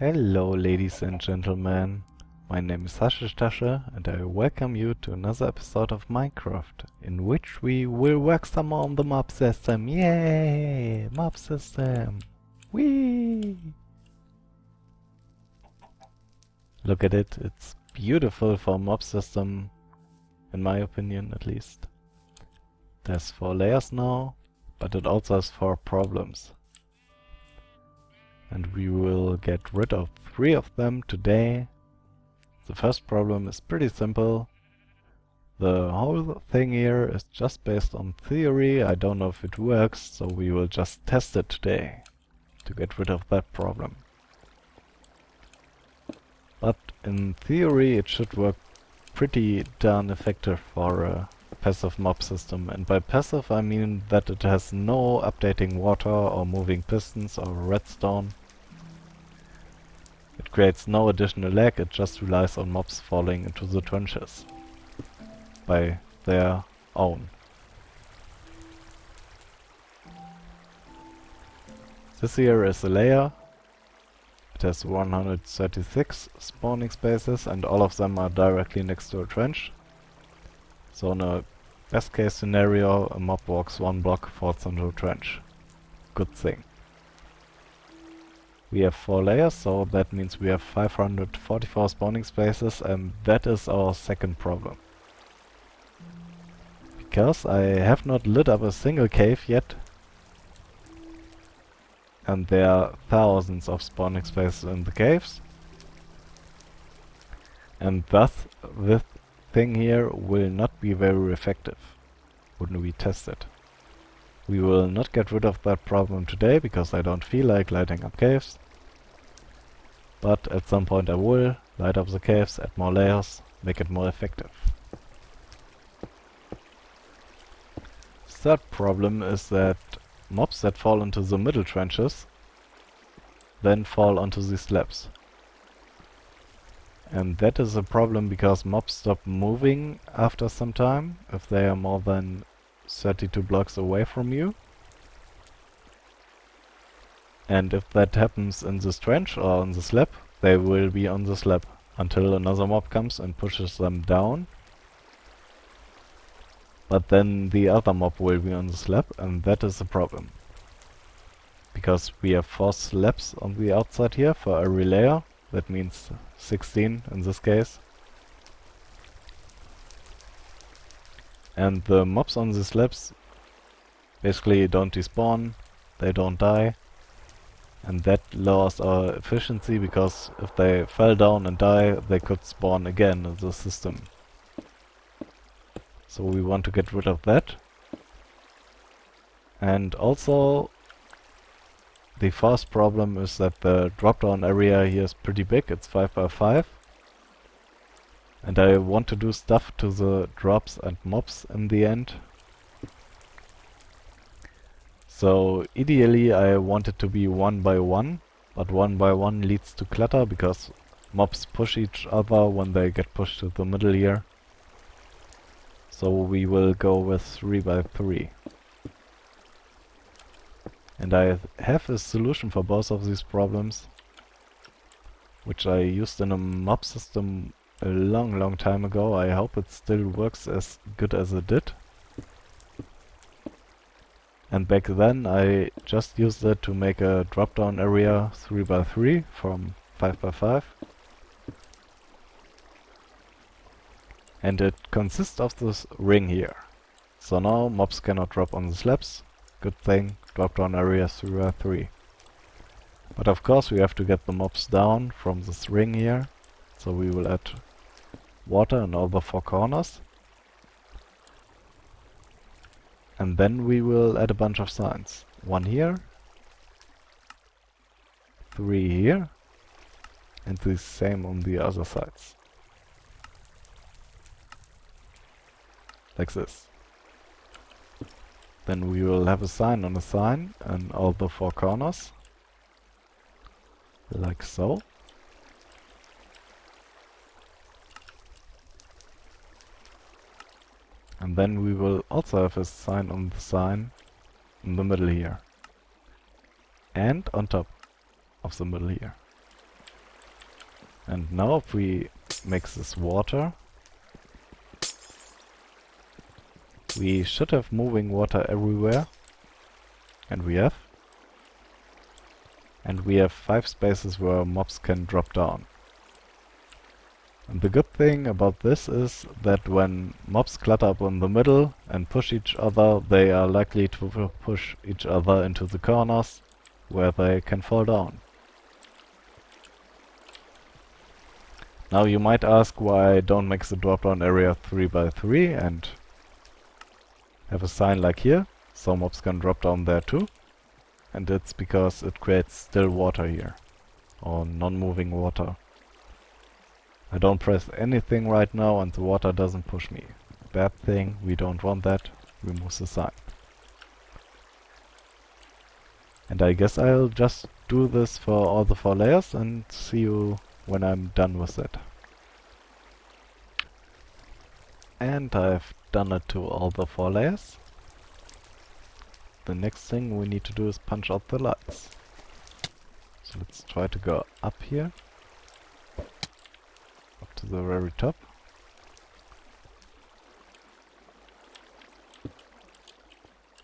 Hello, ladies and gentlemen. My name is haschischtasche, and I welcome you to another episode of Minecraft, in which we will work some more on the mob system. Yay! Mob system! Whee! Look at it, it's beautiful for a mob system, in my opinion at least. There's 4 layers now, but it also has 4 problems. And we will get rid of 3 of them today. The first problem is pretty simple. The whole thing here is just based on theory. I don't know if it works, so we will just test it today to get rid of that problem. But in theory it should work pretty darn effective for a passive mob system. And by passive I mean that it has no updating water or moving pistons or redstone. It creates no additional lag, it just relies on mobs falling into the trenches by their own. This here is a layer. It has 136 spawning spaces and all of them are directly next to a trench. So in a best case scenario, a mob walks 1 block, falls into a trench. Good thing. We have 4 layers, so that means we have 544 spawning spaces, and that is our second problem. Because I have not lit up a single cave yet, and there are thousands of spawning spaces in the caves, and thus this thing here will not be very effective when we test it. We will not get rid of that problem today, because I don't feel like lighting up caves. But at some point I will light up the caves, add more layers, make it more effective. Third problem is that mobs that fall into the middle trenches then fall onto these slabs. And that is a problem because mobs stop moving after some time if they are more than 32 blocks away from you. And if that happens in this trench or on the slab, they will be on the slab until another mob comes and pushes them down. But then the other mob will be on the slab, and that is a problem. Because we have 4 slabs on the outside here for every layer, that means 16 in this case. And the mobs on the slabs basically don't despawn, they don't die. And that lowers our efficiency, because if they fell down and die, they could spawn again in the system. So we want to get rid of that. And also, the first problem is that the drop-down area here is pretty big, it's 5 by 5. And I want to do stuff to the drops and mobs in the end. So ideally I want it to be 1 by 1, but 1 by 1 leads to clutter because mobs push each other when they get pushed to the middle here. So we will go with 3 by 3. And I have a solution for both of these problems, which I used in a mob system a long time ago. I hope it still works as good as it did. And back then I just used it to make a drop-down area 3 by 3 from 5 by 5. And it consists of this ring here. So now mobs cannot drop on the slabs. Good thing, drop-down area 3 by 3. But of course we have to get the mobs down from this ring here. So we will add water in all the 4 corners. And then we will add a bunch of signs. 1 here, 3 here, and the same on the other sides. Like this. Then we will have a sign on a sign in all the 4 corners. Like so. And then we will also have a sign on the sign in the middle here. And on top of the middle here. And now if we mix this water, we should have moving water everywhere. And we have. And we have 5 spaces where mobs can drop down. And the good thing about this is that when mobs clutter up in the middle and push each other, they are likely to push each other into the corners where they can fall down. Now you might ask why I don't make the drop down area 3 by 3 and have a sign like here, so mobs can drop down there too. And it's because it creates still water here, or non-moving water. I don't press anything right now and the water doesn't push me. Bad thing, we don't want that, remove the sign. And I guess I'll just do this for all the 4 layers and see you when I'm done with it. And I've done it to all the 4 layers. The next thing we need to do is punch out the lights. So let's try to go up here. Up to the very top.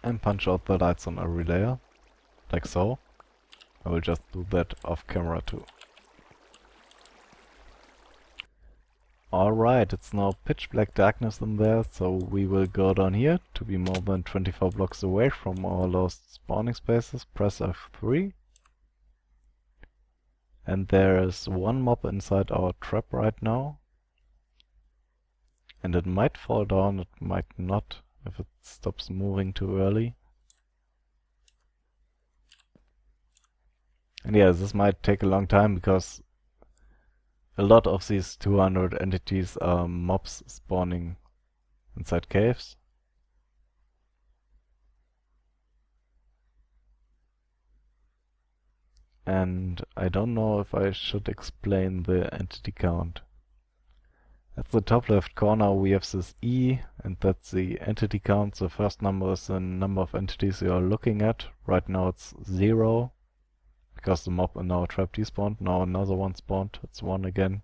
And punch out the lights on every layer. Like so. I will just do that off camera too. Alright, it's now pitch black darkness in there, so we will go down here to be more than 24 blocks away from our lost spawning spaces. Press F3. And there is one mob inside our trap right now. And it might fall down, it might not, if it stops moving too early. And yeah, this might take a long time because a lot of these 200 entities are mobs spawning inside caves. And I don't know if I should explain the entity count. At the top left corner we have this E, and that's the entity count. The first number is the number of entities you are looking at. Right now it's 0, because the mob in our trap despawned. Now another one spawned, it's 1 again.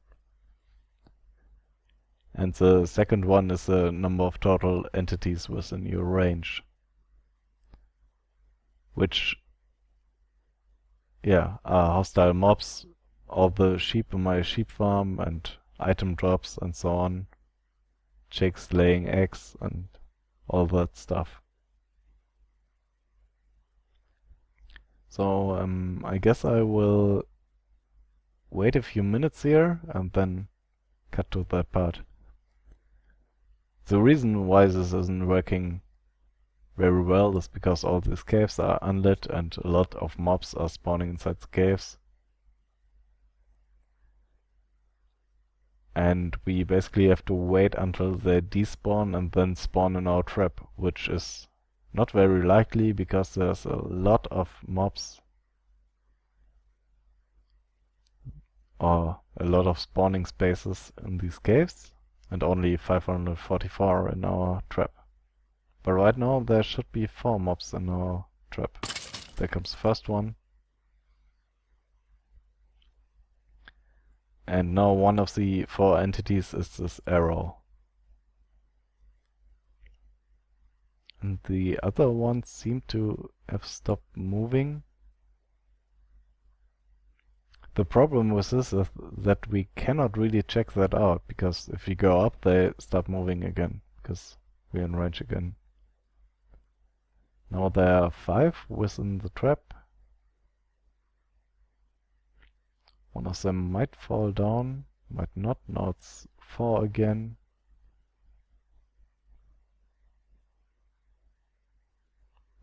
And the second one is the number of total entities within your range. Which, yeah, are hostile mobs, all the sheep in my sheep farm, and item drops and so on. Chicks laying eggs and all that stuff. So I guess I will wait a few minutes here and then cut to that part. The reason why this isn't working very well is because all these caves are unlit and a lot of mobs are spawning inside the caves. And we basically have to wait until they despawn and then spawn in our trap, which is not very likely because there's a lot of mobs or a lot of spawning spaces in these caves and only 544 in our trap. But right now there should be 4 mobs in our trap. There comes the first one. And now one of the 4 entities is this arrow. And the other ones seem to have stopped moving. The problem with this is that we cannot really check that out, because if we go up they start moving again, because we're in range again. Now there are 5 within the trap. One of them might fall down, might not. Now it's 4 again.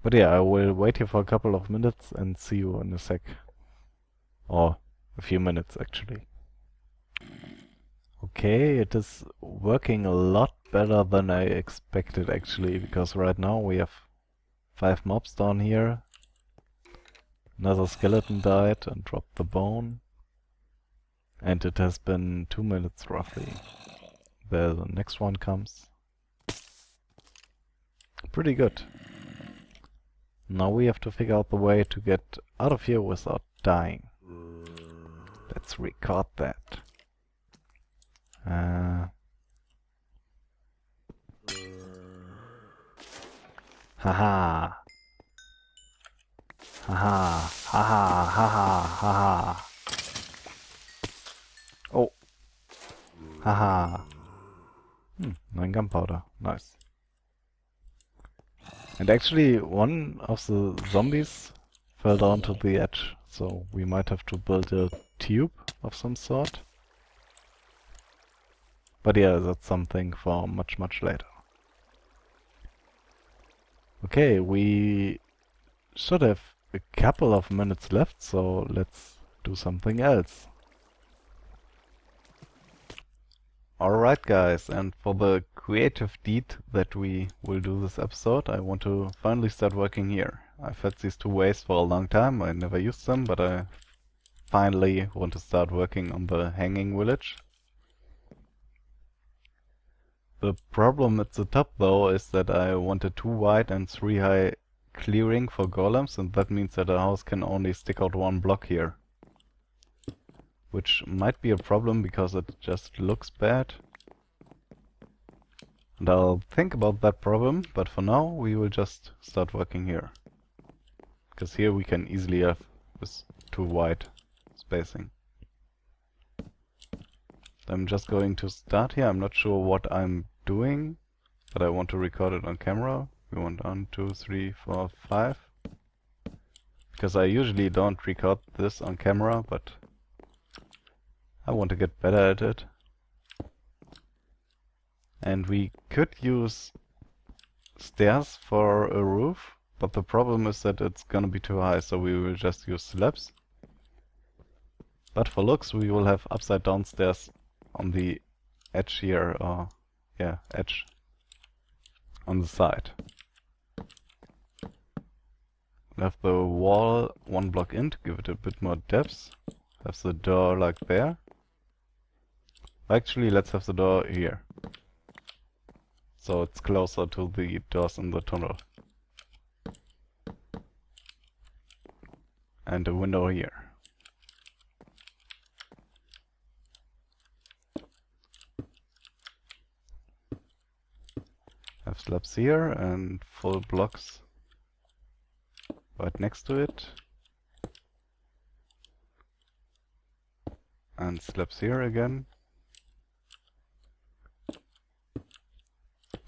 But yeah, I will wait here for a couple of minutes and see you in a sec. Or a few minutes actually. Okay, it is working a lot better than I expected actually, because right now we have 5 mobs down here. Another skeleton died and dropped the bone. And it has been 2 minutes roughly. There the next one comes. Pretty good. Now we have to figure out the way to get out of here without dying. Let's record that. Haha. Haha. Haha. Haha. Haha. Oh. Haha. 9 gunpowder. Nice. And actually, one of the zombies fell down to the edge, so we might have to build a tube of some sort. But yeah, that's something for much, much later. Okay, we should have a couple of minutes left, so let's do something else. Alright guys, and for the creative deed that we will do this episode, I want to finally start working here. I've had these two ways for a long time, I never used them, but I finally want to start working on the hanging village. The problem at the top though is that I want a 2 wide and 3 high clearing for golems, and that means that a house can only stick out 1 block here. Which might be a problem because it just looks bad. And I'll think about that problem, but for now we will just start working here. Because here we can easily have this 2 wide spacing. I'm just going to start here. I'm not sure what I'm doing, but I want to record it on camera. We want 1, 2, 3, 4, 5. Because I usually don't record this on camera, but I want to get better at it. And we could use stairs for a roof, but the problem is that it's gonna be too high, so we will just use slabs. But for looks, we will have upside down stairs on the edge here, or yeah, edge on the side. We'll have the wall 1 block in to give it a bit more depth. Have the door like there. Actually, let's have the door here, so it's closer to the doors in the tunnel. And a window here. Have slabs here and full blocks right next to it. And slabs here again.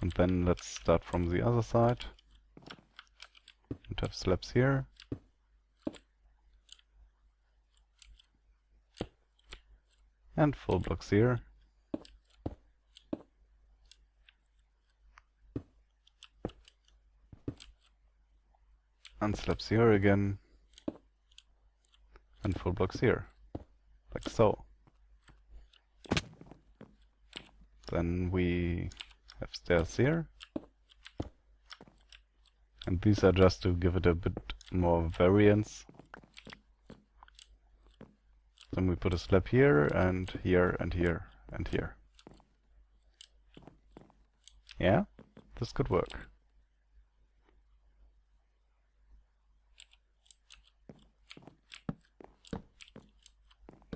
And then let's start from the other side. And have slabs here. And full blocks here. And slabs here again. And full blocks here. Like so. Then we have stairs here. And these are just to give it a bit more variance. Then we put a slab here, and here, and here, and here. Yeah, this could work.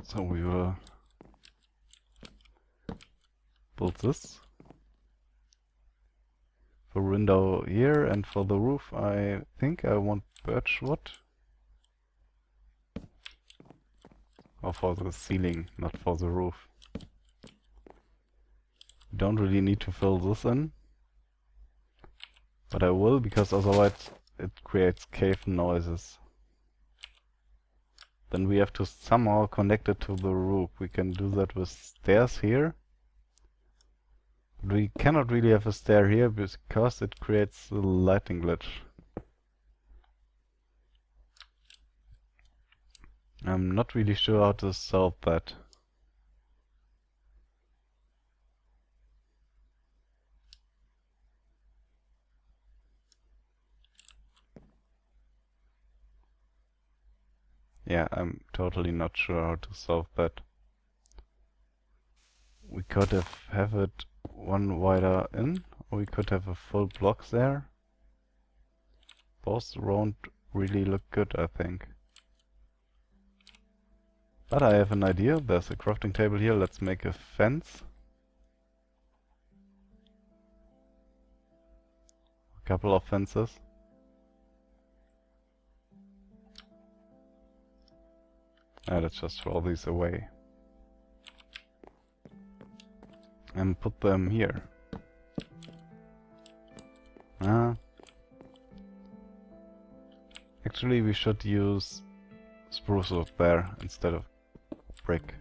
So we will build this. For window here, and for the roof I think I want birch wood. Or for the ceiling, not for the roof. Don't really need to fill this in. But I will, because otherwise it creates cave noises. Then we have to somehow connect it to the roof. We can do that with stairs here. But we cannot really have a stair here because it creates a lighting glitch. I'm not really sure how to solve that. Yeah, I'm totally not sure how to solve that. We could have it 1 wider in, or we could have a full block there. Both won't really look good, I think. But I have an idea. There's a crafting table here. Let's make a fence. couple of fences. Let's just throw these away. And put them here. Actually, we should use spruce wood there instead of brick.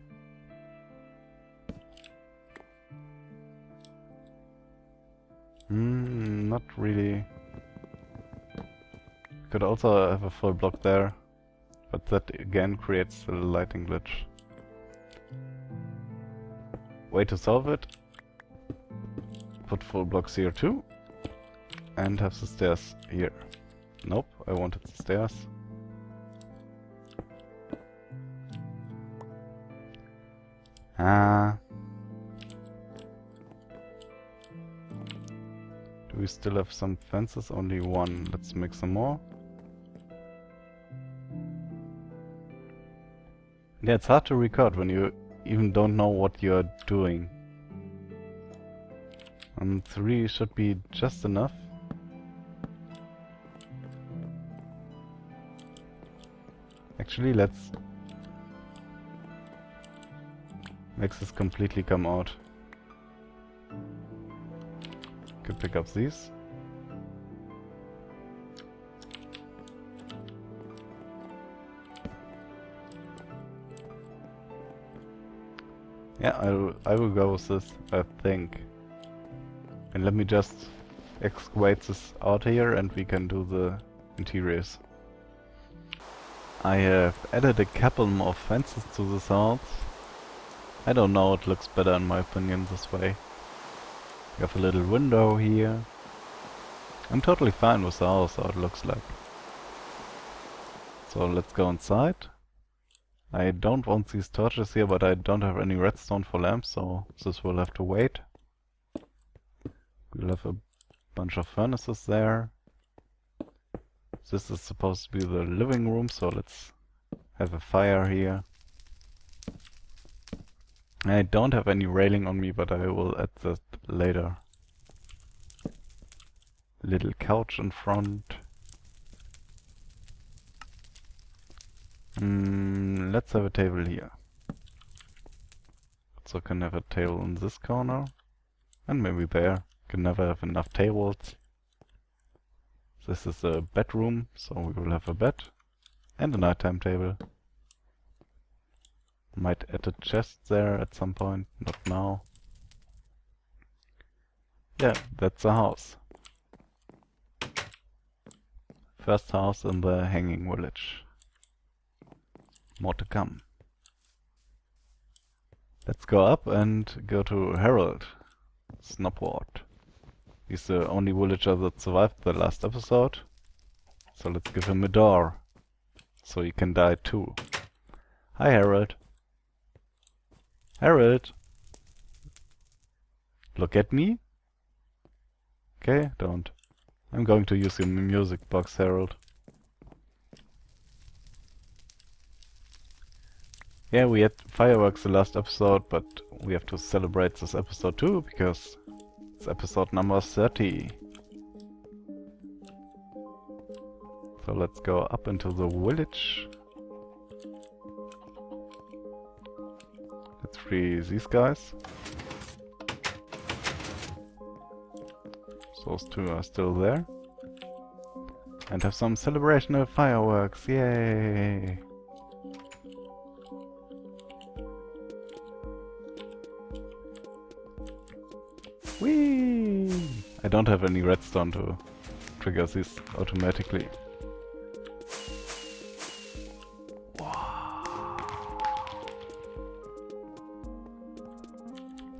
Not really. Could also have a full block there, but that again creates a lighting glitch. Way to solve it. Put full blocks here too. And have the stairs here. Nope, I wanted the stairs. Do we still have some fences? Only one. Let's make some more. Yeah, it's hard to record when you even don't know what you're doing. And 3 should be just enough. Actually, let's make this completely come out. Could pick up these. Yeah, I will go with this, I think. And let me just excavate this out here and we can do the interiors. I have added a couple more fences to this house. I don't know, it looks better in my opinion this way. You have a little window here. I'm totally fine with the house, how it looks like. So let's go inside. I don't want these torches here, but I don't have any redstone for lamps, so this will have to wait. We'll have a bunch of furnaces there. This is supposed to be the living room, so let's have a fire here. I don't have any railing on me, but I will add that later. Little couch in front. Let's have a table here. So can have a table in this corner. And maybe there. Can never have enough tables. This is a bedroom, so we will have a bed. And a nighttime table. Might add a chest there at some point, not now. Yeah, that's a house. First house in the hanging village. More to come. Let's go up and go to Harold Snopward. He's the only villager that survived the last episode. So let's give him a door. So he can die too. Hi Harold. Harold! Look at me? Okay, don't. I'm going to use your music box, Harold. Yeah, we had fireworks the last episode, but we have to celebrate this episode too, because it's episode number 30. So let's go up into the village. Let's free these guys. Those two are still there. And have some celebration of fireworks, yay! Whee! I don't have any redstone to trigger these automatically.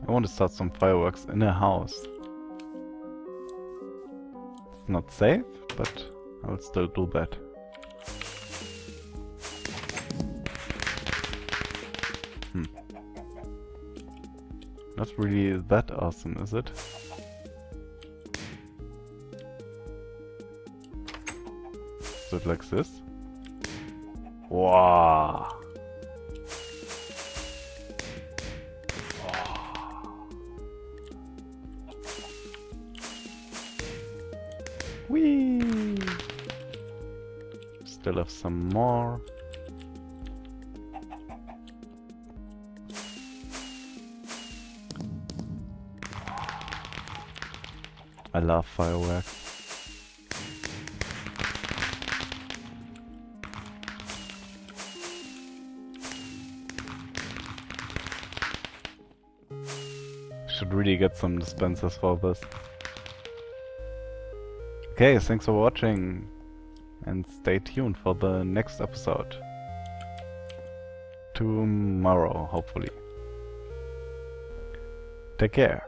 I want to start some fireworks in a house. It's not safe, but I will still do that. Not really that awesome, is it? Is it like this? Wow! still have some more. I love fireworks. Should really get some dispensers for this. Okay, thanks for watching and stay tuned for the next episode. Tomorrow, hopefully. Take care.